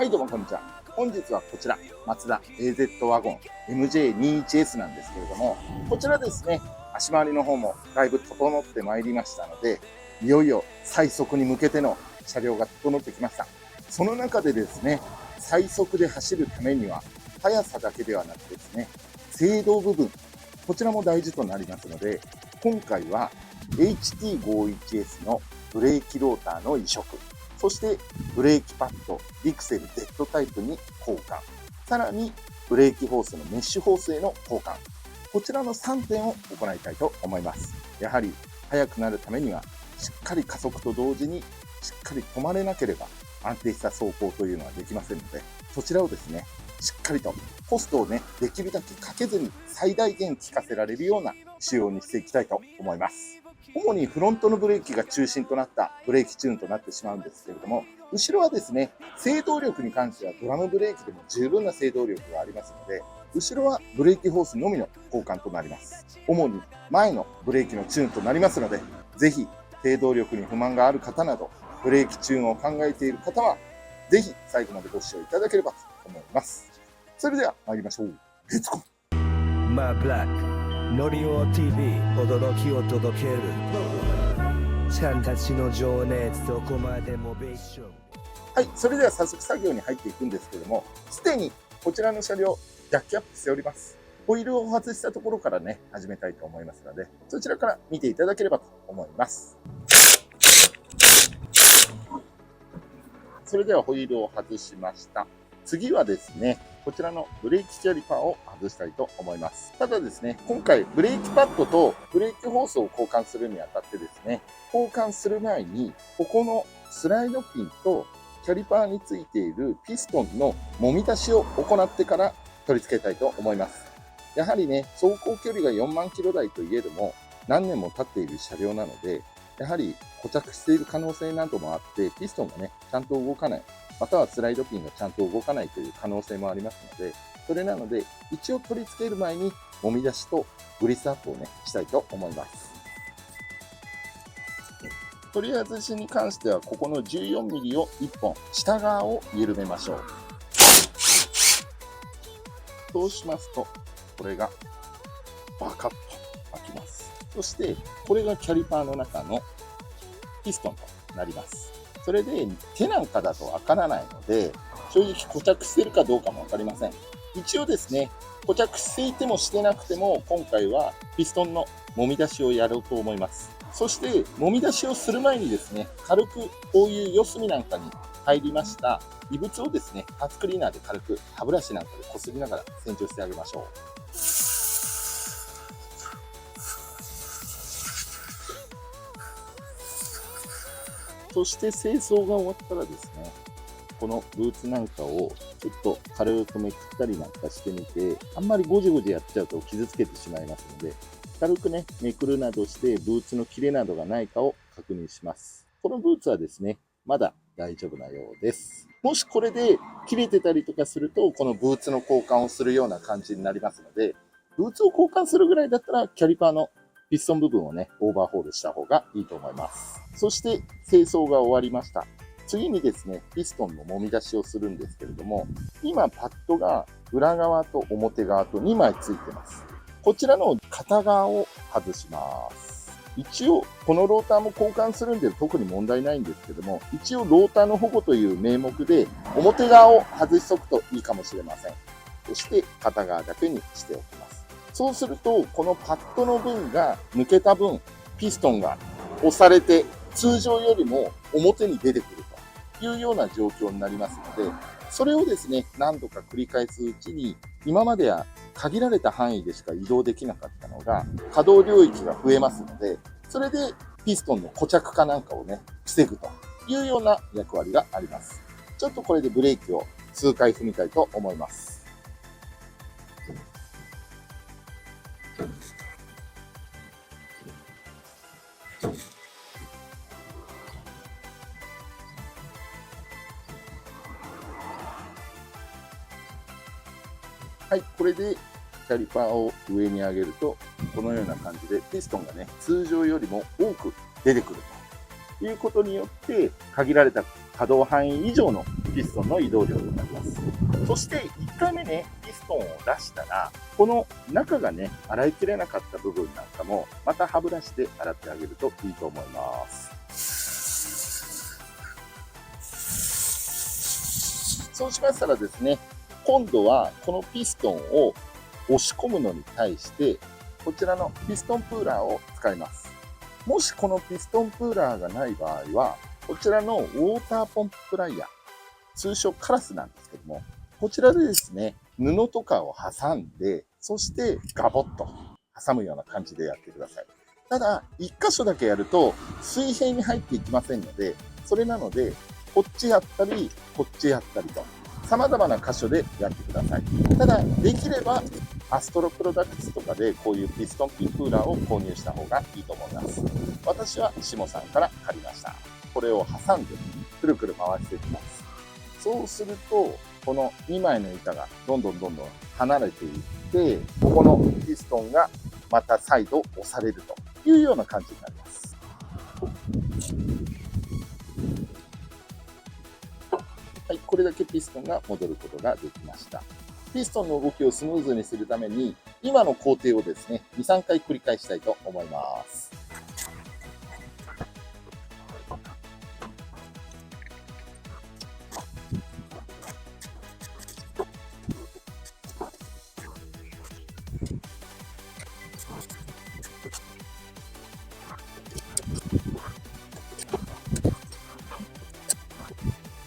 はい、どうもこんにちは。本日はこちら、マツダ AZ ワゴン MJ21S なんですけれども、こちらですね、足回りの方もだいぶ整ってまいりましたので、いよいよ最速に向けての車両が整ってきました。その中でですね、最速で走るためには、速さだけではなくてですね、制動部分、こちらも大事となりますので、今回は HT51S のブレーキローターの移植、そしてブレーキパッド、リクセル Z タイプに交換、さらにブレーキホースのメッシュホースへの交換、こちらの3点を行いたいと思います。やはり速くなるためには、しっかり加速と同時にしっかり止まれなければ安定した走行というのはできませんので、そちらをですね、しっかりとコストをね、できるだけかけずに最大限効かせられるような仕様にしていきたいと思います。主にフロントのブレーキが中心となったブレーキチューンとなってしまうんですけれども、後ろはですね、制動力に関してはドラムブレーキでも十分な制動力がありますので、後ろはブレーキホースのみの交換となります。主に前のブレーキのチューンとなりますので、ぜひ制動力に不満がある方など、ブレーキチューンを考えている方は、ぜひ最後までご視聴いただければと思います。それでは参りましょう。レッツゴー。マーブラックノリオ TV 驚きを届けるちゃんたちの情熱どこまでもベーション。はい、それでは早速作業に入っていくんですけども、すでにこちらの車両、ジャッキアップしております。ホイールを外したところからね、始めたいと思いますので、そちらから見ていただければと思います。それではホイールを外しました。次はですね、こちらのブレーキキャリパーを外したいと思います。ただですね、今回ブレーキパッドとブレーキホースを交換するにあたってですね、交換する前に、ここのスライドピンとキャリパーについているピストンのもみ出しを行ってから取り付けたいと思います。やはりね、走行距離が4万キロ台といえども、何年も経っている車両なので、やはり固着している可能性などもあって、ピストンがね、ちゃんと動かない、またはスライドピンがちゃんと動かないという可能性もありますので、それなので、一応取り付ける前に、もみ出しとグリスアップをね、したいと思います。取り外しに関しては、ここの 14mm を1本、下側を緩めましょう。そうしますと、これがバカッと開きます。そして、これがキャリパーの中のピストンとなります。それで、手なんかだとわからないので、正直固着してるかどうかもわかりません。一応ですね、固着していてもしてなくても、今回はピストンのもみ出しをやろうと思います。そして、もみ出しをする前にですね、軽くこういう四隅なんかに入りました異物をですね、ハーツクリーナーで軽く歯ブラシなんかでこすりながら洗浄してあげましょう。そして清掃が終わったらですね、このブーツなんかをちょっと軽くめくったりなんかしてみて、あんまりゴジゴジやっちゃうと傷つけてしまいますので、軽くね、めくるなどしてブーツの切れなどがないかを確認します。このブーツはですね、まだ大丈夫なようです。もしこれで切れてたりとかすると、このブーツの交換をするような感じになりますので、ブーツを交換するぐらいだったら、キャリパーのピストン部分をね、オーバーホールした方がいいと思います。そして清掃が終わりました。次にですね、ピストンのもみ出しをするんですけれども、今パッドが裏側と表側と2枚ついてます。こちらの片側を外します。一応、このローターも交換するんで特に問題ないんですけども、一応ローターの保護という名目で表側を外しとくといいかもしれません。そして片側だけにしておきます。そうすると、このパッドの分が抜けた分、ピストンが押されて通常よりも表に出てくるというような状況になりますので、それをですね、何度か繰り返すうちに、今までは限られた範囲でしか移動できなかったのが、可動領域が増えますので、それでピストンの固着化なんかをね、防ぐというような役割があります。ちょっとこれでブレーキを数回踏みたいと思います。はい、これでキャリパーを上に上げると、このような感じでピストンがね、通常よりも多く出てくるということによって、限られた可動範囲以上のピストンの移動量になります。そして1回目ね、ピストンを出したら、この中がね、洗いきれなかった部分なんかも、また歯ブラシで洗ってあげるといいと思います。そうしましたらですね、今度はこのピストンを押し込むのに対して、こちらのピストンプーラーを使います。もしこのピストンプーラーがない場合は、こちらのウォーターポンププライヤー、通称カラスなんですけども、こちらでですね、布とかを挟んで、そしてガボッと挟むような感じでやってください。ただ、1箇所だけやると水平に入っていきませんので、それなので、こっちやったり、こっちやったりと、様々な箇所でやってください。ただ、できれば、アストロプロダクツとかでこういうピストンピンプーラーを購入した方がいいと思います。私はしもさんから借りました。これを挟んで、くるくる回していきます。そうすると、この2枚の板がどんどん離れていって、ここのピストンがまた再度押されるというような感じになります。はい、これだけピストンが戻ることができました。ピストンの動きをスムーズにするために、今の工程をですね、2、3回繰り返したいと思います。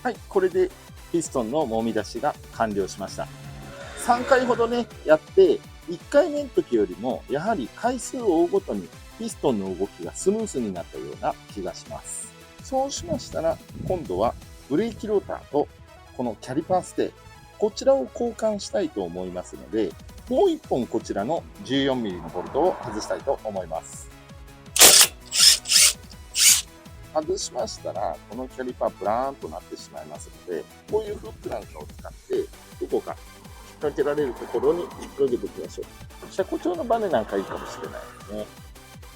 はい、これでピストンの揉み出しが完了しました。3回ほどね、やって、1回目の時よりも、やはり回数を追うごとにピストンの動きがスムーズになったような気がします。そうしましたら、今度はブレーキローターとこのキャリパーステー、こちらを交換したいと思いますので、もう1本こちらの 14mm のボルトを外したいと思います。外しましたら、このキャリパーブラーンとなってしまいますので、こういうフックなんかを使って、どこか引っ掛けられるところに引っ掛けていきましょう。車庫調のバネなんかいいかもしれないですね。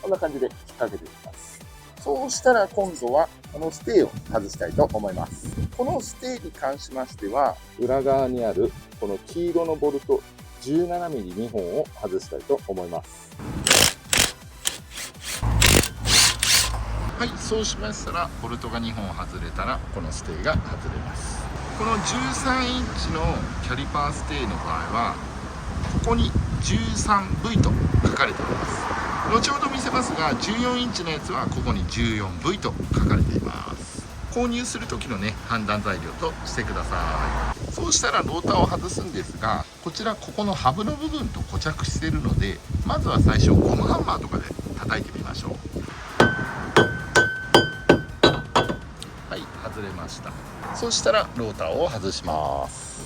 こんな感じで引っ掛けていきます。そうしたら今度はこのステーを外したいと思います。このステーに関しましては、裏側にあるこの黄色のボルト 17mm2 本を外したいと思います。はい、そうしましたらボルトが2本外れたらこのステーが外れます。この13インチのキャリパーステーの場合はここに 13V と書かれています。後ほど見せますが14インチのやつはここに 14V と書かれています。購入する時のね判断材料としてください。そうしたらローターを外すんですが、こちらここのハブの部分と固着しているので、まずは最初ゴムハンマーとかで叩いてみましょう。はい、外れました。そしたらローターを外します。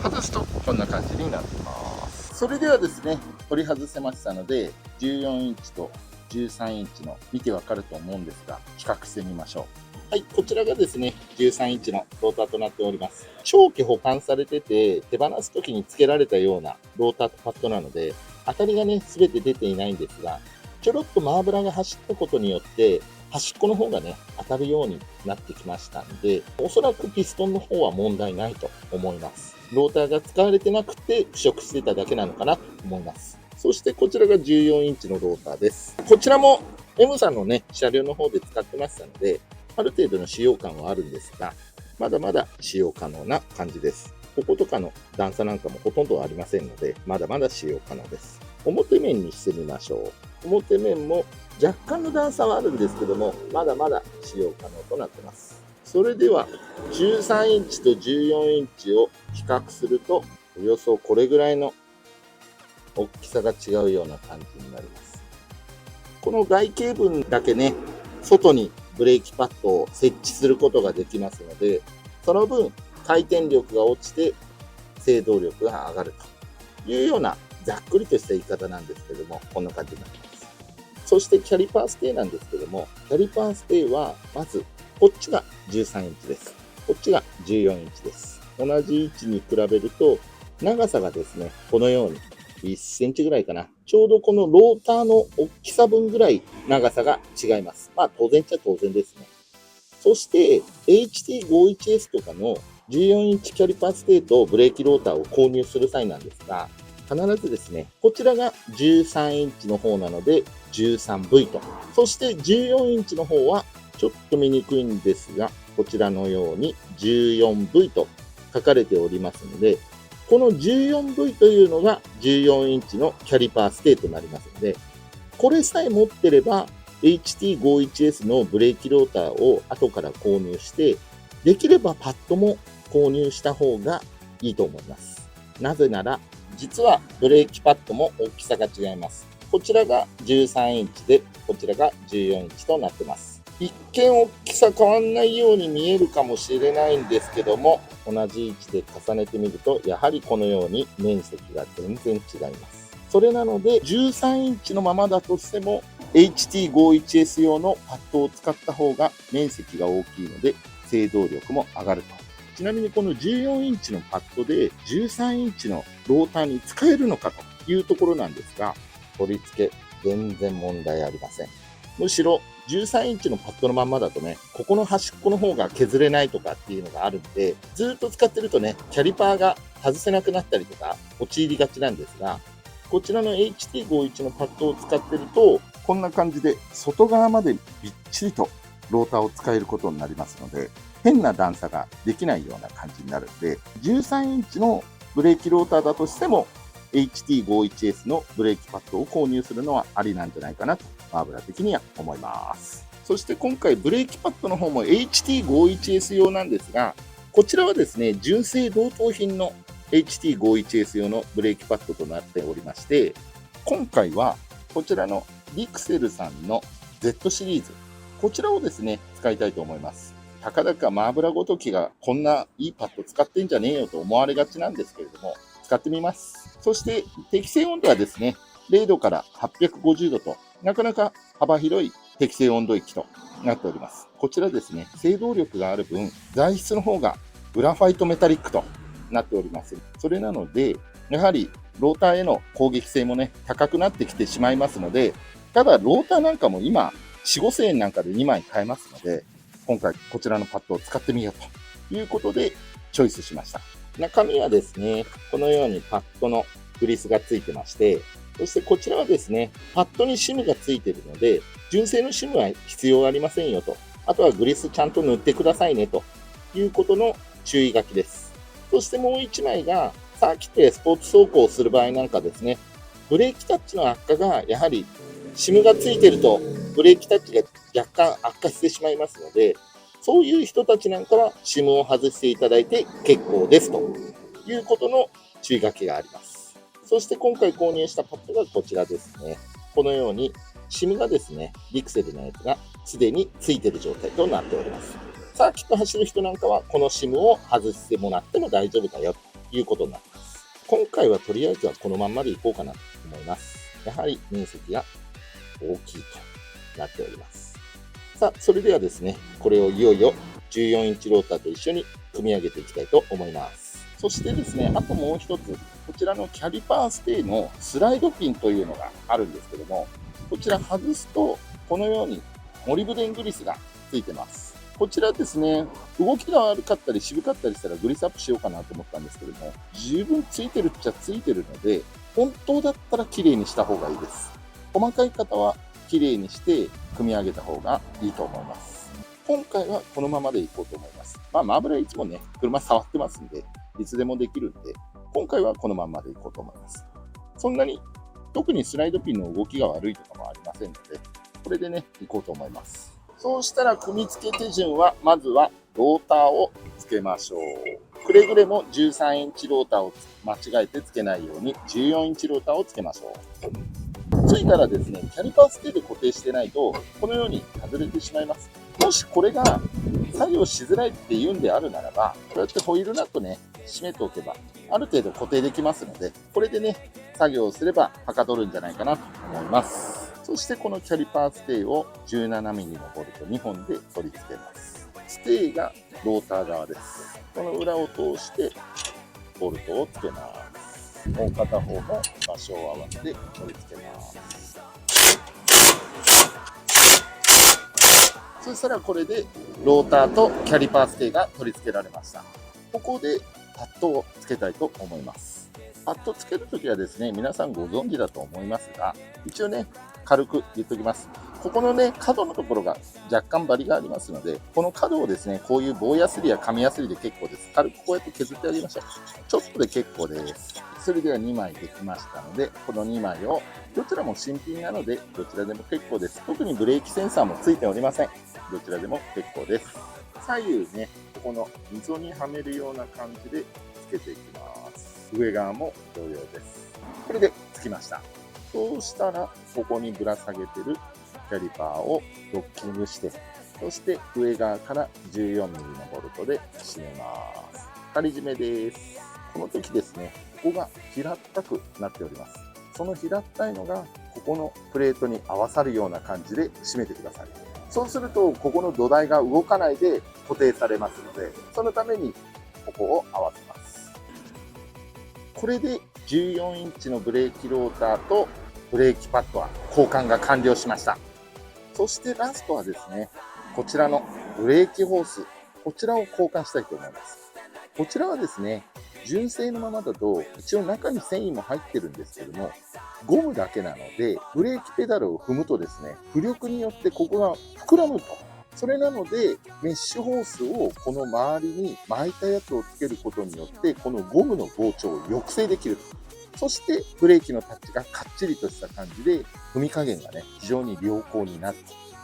外すとこんな感じになってます。それではですね、取り外せましたので、14インチと13インチの見てわかると思うんですが、比較してみましょう。はい、こちらがですね、13インチのローターとなっております。長期保管されてて、手放す時に付けられたようなローターとパッドなので、当たりがね、全て出ていないんですが、ちょろっとマーブラが走ったことによって、端っこの方がね、当たるようになってきましたんで、おそらくピストンの方は問題ないと思います。ローターが使われてなくて腐食してただけなのかなと思います。そしてこちらが14インチのローターです。こちらも M さんのね、車両の方で使ってましたので、ある程度の使用感はあるんですが、まだまだ使用可能な感じです。こことかの段差なんかもほとんどありませんので、まだまだ使用可能です。表面にしてみましょう。表面も若干の段差はあるんですけども、まだまだ使用可能となっています。それでは13インチと14インチを比較すると、およそこれぐらいの大きさが違うような感じになります。この外径分だけね、外にブレーキパッドを設置することができますので、その分回転力が落ちて制動力が上がるというようなざっくりとした言い方なんですけども、こんな感じになります。そしてキャリパーステーなんですけども、キャリパーステーはまずこっちが13インチです。こっちが14インチです。同じ位置に比べると長さがですね、このように1センチぐらいかな。ちょうどこのローターの大きさ分ぐらい長さが違います。まあ当然っちゃ当然ですね。そして HT51S とかの14インチキャリパーステーとブレーキローターを購入する際なんですが、必ずですね、こちらが13インチの方なので 13V と、そして14インチの方はちょっと見にくいんですが、こちらのように 14V と書かれておりますので、この 14V というのが14インチのキャリパーステーとなりますので、これさえ持ってれば HT51S のブレーキローターを後から購入して、できればパッドも購入した方がいいと思います。なぜなら、実はブレーキパッドも大きさが違います。こちらが13インチで、こちらが14インチとなってます。一見大きさ変わんないように見えるかもしれないんですけども、同じ位置で重ねてみると、やはりこのように面積が全然違います。それなので、13インチのままだとしても、HT51S 用のパッドを使った方が面積が大きいので、制動力も上がると。ちなみにこの14インチのパッドで13インチのローターに使えるのかというところなんですが、取り付け全然問題ありません。むしろ13インチのパッドのまんまだとね、ここの端っこの方が削れないとかっていうのがあるんで、ずっと使ってるとね、キャリパーが外せなくなったりとか陥りがちなんですが、こちらの HT51 のパッドを使ってると、こんな感じで外側までびっちりとローターを使えることになりますので、変な段差ができないような感じになるので、13インチのブレーキローターだとしても、HT51S のブレーキパッドを購入するのはありなんじゃないかなと、マーブラ的には思います。そして今回ブレーキパッドの方も HT51S 用なんですが、こちらはですね、純正同等品の HT51S 用のブレーキパッドとなっておりまして、今回はこちらのリクセルさんの Z シリーズ、こちらをですね、使いたいと思います。たかだかマーブラごときがこんないいパッド使ってんじゃねえよと思われがちなんですけれども、使ってみます。そして適正温度はですね、0度から850度と、なかなか幅広い適正温度域となっております。こちらですね、制動力がある分、材質の方がグラファイトメタリックとなっております。それなので、やはりローターへの攻撃性もね、高くなってきてしまいますので、ただローターなんかも今、4、5000円なんかで2枚買えますので、今回こちらのパッドを使ってみようということでチョイスしました。中身はですね、このようにパッドのグリスがついてまして、そしてこちらはですね、パッドにシムがついているので、純正のシムは必要ありませんよと。あとはグリスちゃんと塗ってくださいねということの注意書きです。そしてもう1枚が、サーキットやスポーツ走行をする場合なんかですね、ブレーキタッチの悪化がやはりシムがついているとブレーキタッチが若干悪化してしまいますので、そういう人たちなんかは SIM を外していただいて結構ですということの注意書きがあります。そして今回購入したパッドがこちらですね。このように SIM がですね、リクセルのやつがすでについている状態となっております。サーキット走る人なんかはこの SIM を外してもらっても大丈夫だよということになっています。今回はとりあえずはこのまんまでいこうかなと思います。やはり面積が大きいとなっております。さあ、それではですね、これをいよいよ14インチローターと一緒に組み上げていきたいと思います。そしてですね、あともう一つ、こちらのキャリパーステイのスライドピンというのがあるんですけども、こちら外すと、このようにモリブデングリスがついてます。こちらですね、動きが悪かったり渋かったりしたらグリスアップしようかなと思ったんですけども、十分ついてるっちゃついてるので、本当だったら綺麗にした方がいいです。細かい方は綺麗にして組み上げた方がいいと思います。今回はこのままでいこうと思います。マーブラいつもね、車触ってますんで、いつでもできるんで、今回はこのままでいこうと思います。そんなに、特にスライドピンの動きが悪いとかもありませんので、これでね、いこうと思います。そうしたら組み付け手順は、まずはローターを付けましょう。くれぐれも13インチローターを間違えて付けないように14インチローターを付けましょう。ついたらですね、キャリパーステーで固定してないと、このように外れてしまいます。もしこれが作業しづらいっていうんであるならば、こうやってホイールナットね、締めておけば、ある程度固定できますので、これでね、作業をすればはかどるんじゃないかなと思います。そしてこのキャリパーステイを 17mm のボルト2本で取り付けます。ステイがローター側です。この裏を通してボルトをつけます。もう片方も場所を合わせて取り付けます。そしたらこれでローターとキャリパーステーが取り付けられました。ここでパッドをつけたいと思います。パッドつけるときはですね、皆さんご存知だと思いますが、一応ね、軽く言っておきます。ここのね、角のところが若干バリがありますので、この角をですね、こういう棒ヤスリや紙ヤスリで結構です。軽くこうやって削ってあげましょう。ちょっとで結構です。それでは2枚できましたので、この2枚をどちらも新品なので、どちらでも結構です。特にブレーキセンサーもついておりません。どちらでも結構です。左右ね、ここの溝にはめるような感じでつけていきます。上側も同様です。これでつきました。そうしたら、ここにぶら下げてるキャリパーをドッキングして、そして上側から 14mm のボルトで締めます。仮締めです。この時ですね、ここが平ったくなっております。その平ったいのが、ここのプレートに合わさるような感じで締めてください。そうすると、ここの土台が動かないで固定されますので、そのためにここを合わせます。これで14インチのブレーキローターとブレーキパッドは交換が完了しました。そしてラストはですね、こちらのブレーキホース、こちらを交換したいと思います。こちらはですね、純正のままだと一応中に繊維も入ってるんですけども、ゴムだけなので、ブレーキペダルを踏むとですね、浮力によってここが膨らむと。それなので、メッシュホースをこの周りに巻いたやつをつけることによって、このゴムの膨張を抑制できると。そしてブレーキのタッチがかっちりとした感じで、踏み加減がね、非常に良好になる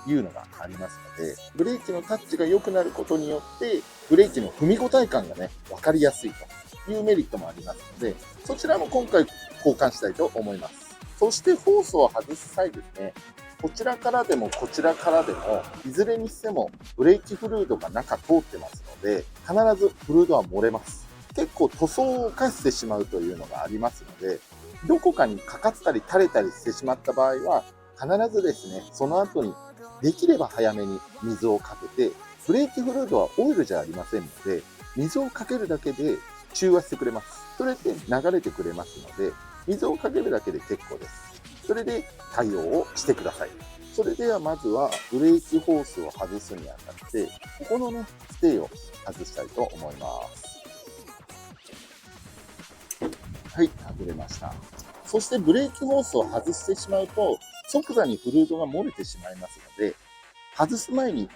というのがありますので、ブレーキのタッチが良くなることによって、ブレーキの踏み応え感がね、分かりやすいというメリットもありますので、そちらも今回交換したいと思います。そしてホースを外す際ですね、こちらからでもこちらからでも、いずれにしてもブレーキフルードが中通ってますので、必ずフルードは漏れます。結構塗装を犯してしまうというのがありますので、どこかにかかったり垂れたりしてしまった場合は、必ずですね、その後にできれば早めに水をかけて、ブレーキフルードはオイルじゃありませんので、水をかけるだけで中和してくれます。それで流れてくれますので、水をかけるだけで結構です。それで対応をしてください。それではまずはブレーキホースを外すにあたって、ここのね、ステーを外したいと思います。はい、外れました。そしてブレーキホースを外してしまうと、即座にフルードが漏れてしまいますので、外す前に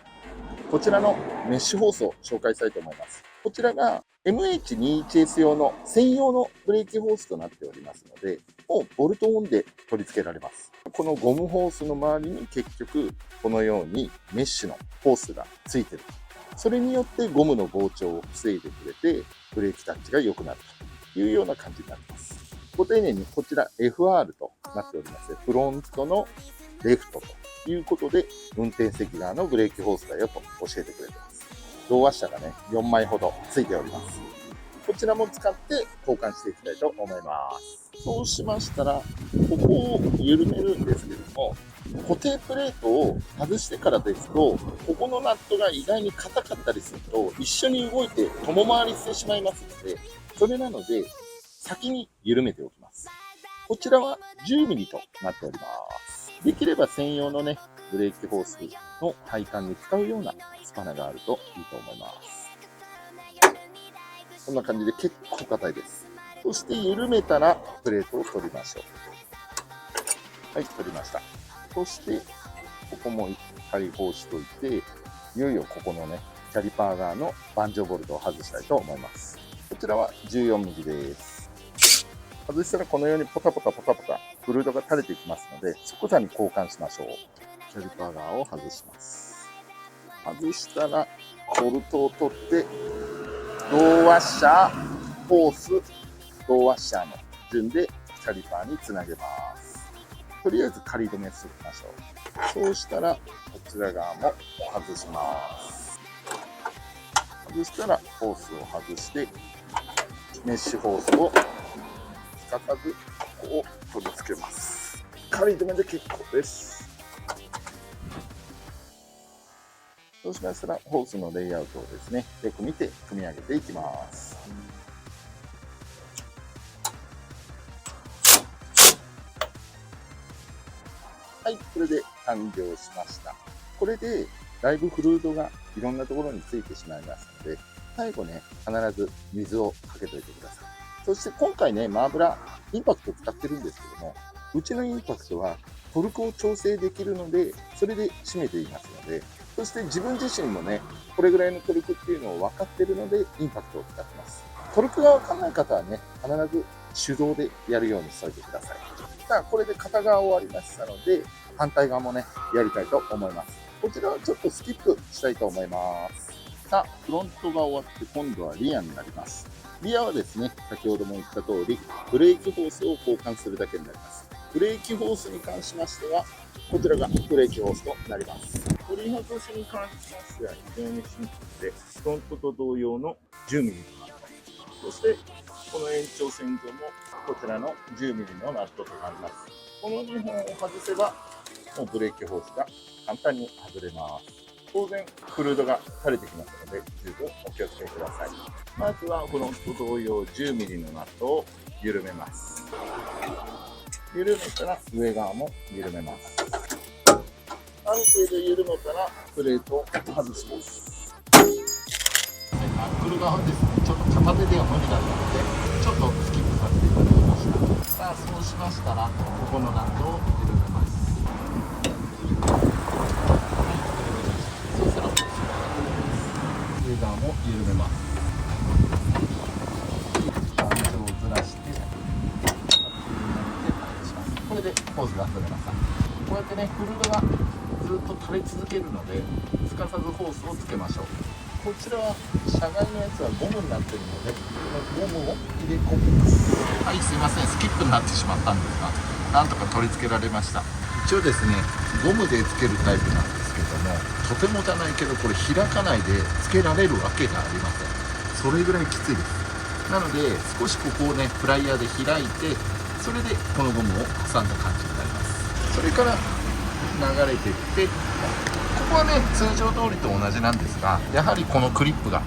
こちらのメッシュホースを紹介したいと思います。こちらが MH21S 用の専用のブレーキホースとなっておりますので、もうボルトオンで取り付けられます。このゴムホースの周りに結局このようにメッシュのホースがついている。それによってゴムの膨張を防いでくれて、ブレーキタッチが良くなるというような感じになります。ご丁寧にこちら FR となっております。フロントのレフトということで、運転席側のブレーキホースだよと教えてくれています。同ワッシャーがね、4枚ほどついております。こちらも使って交換していきたいと思います。そうしましたら、ここを緩めるんですけども、固定プレートを外してからですと、ここのナットが意外に硬かったりすると、一緒に動いて共回りしてしまいますので、それなので、先に緩めておきます。こちらは 10mm となっております。できれば専用のね、ブレーキホースの配管に使うようなスパナがあるといいと思います。こんな感じで結構硬いです。そして緩めたらプレートを取りましょう。はい、取りました。そして、ここも仮放しといて、いよいよここのね、キャリパー側のバンジョボルトを外したいと思います。こちらは 14mm です。外したらこのようにポタポタフルードが垂れていきますので、即座に交換しましょう。キャリパー側を外します。外したらボルトを取って、同ワッシャー、ホース、同ワッシャーの順でキャリパーにつなげます。とりあえず仮止めしておきましょう。そうしたらこちら側も外します。外したらホースを外して、メッシュホースをすかさずここを取り付けます。仮止めで結構です。そうしましたらホースのレイアウトをですね、よく見て組み上げていきます。はい、これで完了しました。これでだいぶフルードがいろんなところについてしまいますので、最後ね、必ず水をかけといてください。そして今回ね、マーブラ、インパクト使ってるんですけども、うちのインパクトはトルクを調整できるので、それで締めていますので、そして自分自身もね、これぐらいのトルクっていうのを分かってるので、インパクトを使ってます。トルクが分かんない方はね、必ず手動でやるようにしておいてください。さあ、これで片側終わりましたので、反対側もね、やりたいと思います。こちらはちょっとスキップしたいと思います。さあ、フロントが終わって今度はリアになります。リアはですね、先ほども言った通り、ブレーキホースを交換するだけになります。ブレーキホースに関しましては、こちらがブレーキホースとなります。取り外しに関しましては非常にシンプルで、フロントと同様の 10mm のナット。そして、この延長線上もこちらの 10mm のナットとなります。この2本を外せば、もうブレーキホースが簡単に外れます。当然、フルードが垂れてきますので、十分お気をつけください。まずはフロント同様 10mm のナットを緩めます。緩めたら上側も緩めます。ある程度緩めたらプレートを外します。ナックル側ですね、ちょっと片手では無理だったので、ちょっとスキップさせていただきました。さあ、そうしましたら、ここのナットを緩めます。そしたら、上側も緩めます。バンドをずらして、これでホースが取れました。こうやってね、フルードがずっと垂れ続けるので、すかさずホースをつけましょう。こちらは車外のやつはゴムになっているので、このゴムを入れ込みます。はい、すいません、スキップになってしまったんですが、なんとか取り付けられました。一応ですね、ゴムでつけるタイプなんですけども、とてもじゃないけど、これ開かないでつけられるわけがありません。それぐらいきついです。なので、少しここをね、フライヤーで開いて、それでこのゴムを挟んだ感じになります。それから流れていって、ここはね、通常通りと同じなんですが、やはりこのクリップが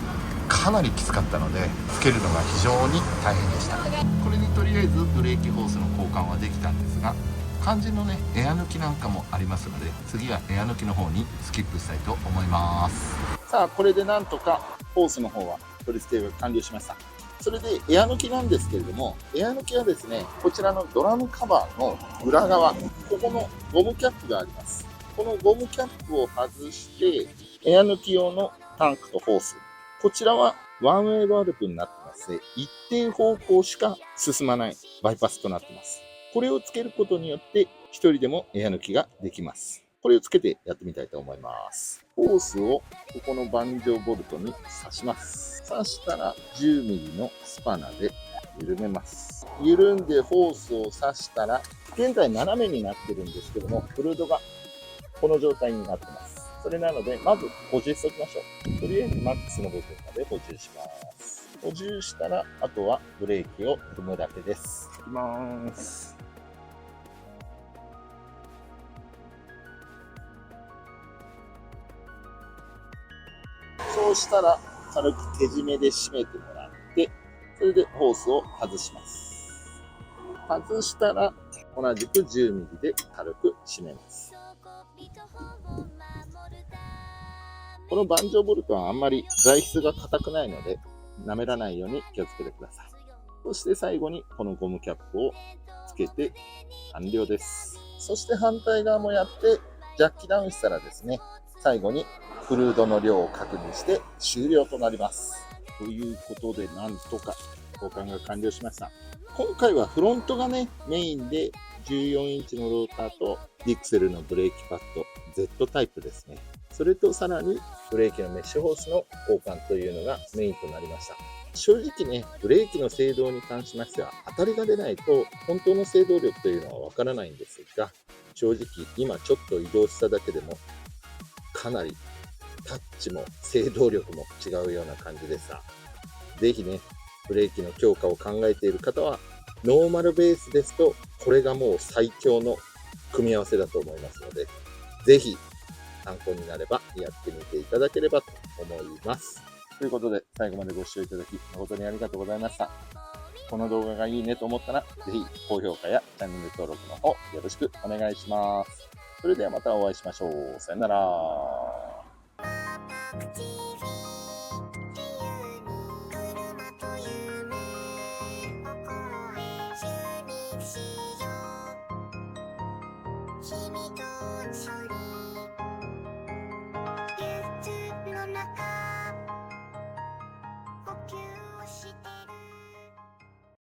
かなりきつかったので、つけるのが非常に大変でした。これにとりあえずブレーキホースの交換はできたんですが、肝心のね、エア抜きなんかもありますので、次はエア抜きの方にスキップしたいと思います。さあ、これでなんとかホースの方は取り付けが完了しました。それでエア抜きなんですけれども、エア抜きはですね、こちらのドラムカバーの裏側、ここのゴムキャップがあります。このゴムキャップを外して、エア抜き用のタンクとホース。こちらはワンウェイバルブになってまして、一定方向しか進まないバイパスとなっています。これをつけることによって、一人でもエア抜きができます。これをつけてやってみたいと思います。ホースをここの盤上ボルトに刺します。刺したら 10mm のスパナで緩めます。緩んでホースを刺したら、現在斜めになってるんですけども、フルードがこの状態になってます。それなので、まず補充しておきましょう。とりあえずマックスの部分まで補充します。補充したら、あとはブレーキを踏むだけです。いきます。そうしたら、軽く手締めで締めてもらって、それでホースを外します。外したら、同じく 10mm で軽く締めます。この盤上ボルトはあんまり材質が硬くないので、舐めらないように気をつけてください。そして最後にこのゴムキャップをつけて完了です。そして反対側もやって、ジャッキダウンしたらですね、最後にフルードの量を確認して終了となります。ということで、なんとか交換が完了しました。今回はフロントがね、メインで14インチのローターとディクセルのブレーキパッド Z タイプですね。それとさらにブレーキのメッシュホースの交換というのがメインとなりました。正直ね、ブレーキの制動に関しましては当たりが出ないと本当の制動力というのはわからないんですが、正直今ちょっと移動しただけでもかなりタッチも制動力も違うような感じでさ、ぜひね、ブレーキの強化を考えている方はノーマルベースですとこれがもう最強の組み合わせだと思いますので、ぜひ参考になればやってみていただければと思います。ということで、最後までご視聴いただき誠にありがとうございました。この動画がいいねと思ったら、ぜひ高評価やチャンネル登録の方よろしくお願いします。それではまたお会いしましょう。さよなら。自由に車と夢を越え襲撃しよう君と一緒に